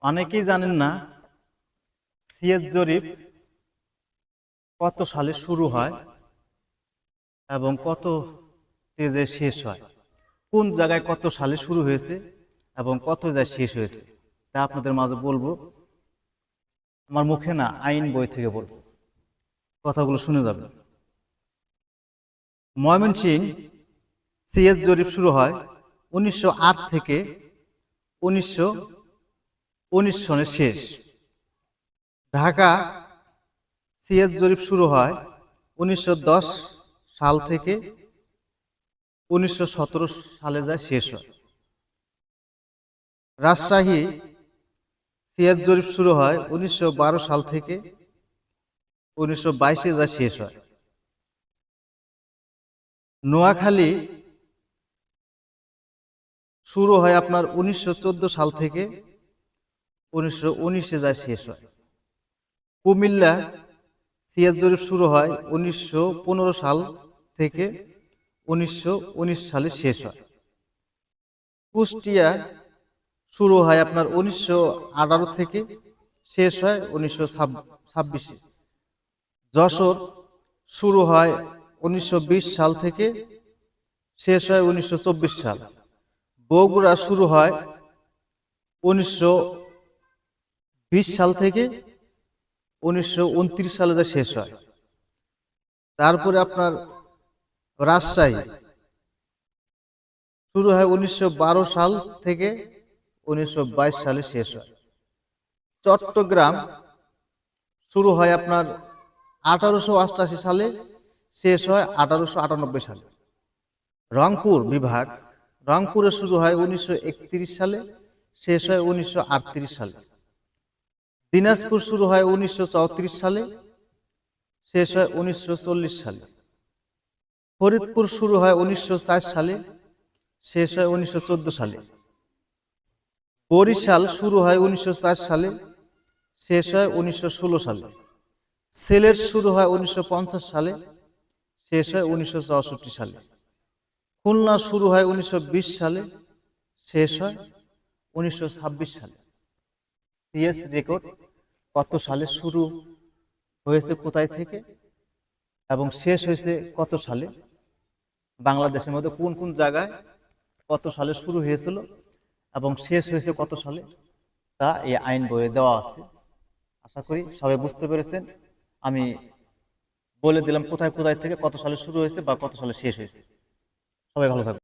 অনেকেই জানেন না সিএস জরিপ কত সালে শুরু হয় এবং কত তেজে শেষ হয়, কোন জায়গায় কত সালে শুরু হয়েছে এবং কত জায়গায় শেষ হয়েছে তা আপনাদের মাঝে বলবো। আমার মুখে না, আইন বই থেকে বলবো, কথাগুলো শুনে যাবেন। ময়মনসিংহ সিএস জরিপ শুরু হয় 1908 থেকে 1919 সনের শেষ। ঢাকা সিএস জরিপ শুরু হয় 1910 সাল থেকে 1917 সালে যায় শেষ হয়। রাজশাহী সিএস জরিপ শুরু হয় 1912 সাল থেকে 1922 যায় শেষ হয়। নোয়াখালী শুরু হয় আপনার 1914 সাল থেকে 1919 যায় শেষ হয়। কুমিল্লা সিএস জরিপ শুরু হয় 1915 সাল থেকে 1919 সালে শেষ হয়। কুষ্টিয়া শুরু হয় আপনার 1918 থেকে শেষ হয় 1926। যশোর শুরু হয় 1920 সাল থেকে শেষ হয় 1924 সাল। বগুড়া শুরু হয় 1920 সাল থেকে 1929 সালে যা শেষ হয়। তারপরে আপনার রাজশাহী শুরু হয় 1912 সাল থেকে 1922 সালে শেষ হয়। চট্টগ্রাম শুরু হয় আপনার 1888 সালে, শেষ হয় 1898 সালে। রংপুর বিভাগ, রংপুরে শুরু হয় 1931 সালে, শেষ হয় 1938 সালে। দিনাজপুর শুরু হয় 1934 সালে, শেষ হয় 1940 সালে। ফরিদপুর শুরু হয় 1904 সালে, শেষ হয় 1914 সালে। বরিশাল শুরু হয় 1904 সালে, শেষ হয় 1916 সালে। সিলেট শুরু হয় 1950 সালে, শেষ হয় 1964 সালে। খুলনা শুরু হয় 1920 সালে, শেষ হয় 1926 সালে। সিএস রেকর্ড কত সালে শুরু হয়েছে, কোথায় থেকে, এবং শেষ হয়েছে কত সালে, বাংলাদেশের মধ্যে কোন কোন জায়গায় কত সালে শুরু হয়েছিল এবং শেষ হয়েছে কত সালে, তা এই আইন বইয়ে দেওয়া আছে। আশা করি সবাই বুঝতে পেরেছেন। আমি বলে দিলাম কোথায় কোথায় থেকে কত সালে শুরু হয়েছে বা কত সালে শেষ হয়েছে। সবাই ভালো থাকবেন।